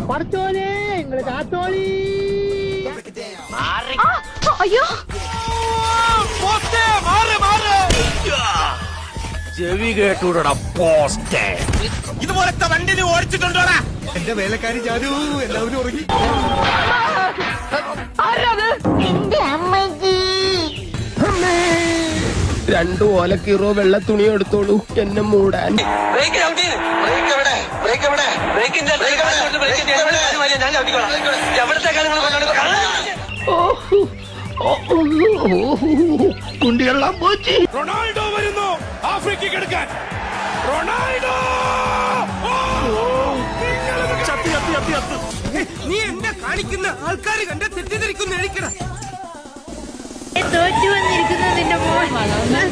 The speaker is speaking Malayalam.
പറച്ചോനെ നിങ്ങള് കാത്തോളി. അയ്യോ ചെവി കേട്ടൂടാ പോസ്റ്റേ. ഇതുപോലത്തെ വണ്ടി നീ ഓടിച്ചിട്ടുണ്ടോടാ? എന്റെ വേലക്കാരി ജാനു എല്ലാവരും ഉറങ്ങി. എന്റെ അമ്മജി. രണ്ടു ഓലക്കീറോ വെള്ള തുണി എടുത്തോളൂ എന്നെ മൂടാൻ. കുണ്ടികളാൻ പോച്ചി. റൊണാൾഡോ വരുന്നു ആഫ്രിക്കയ്ക്ക് എടുക്കാൻ. റൊണാൾഡോ നീ എന്താ കാണിക്കുന്ന? ആൾക്കാർ കണ്ട തെറ്റിദ്ധരിക്കുന്ന എഴുക്കണം. തോറ്റു വന്നിരിക്കുന്നു നിന്റെ മോൻ.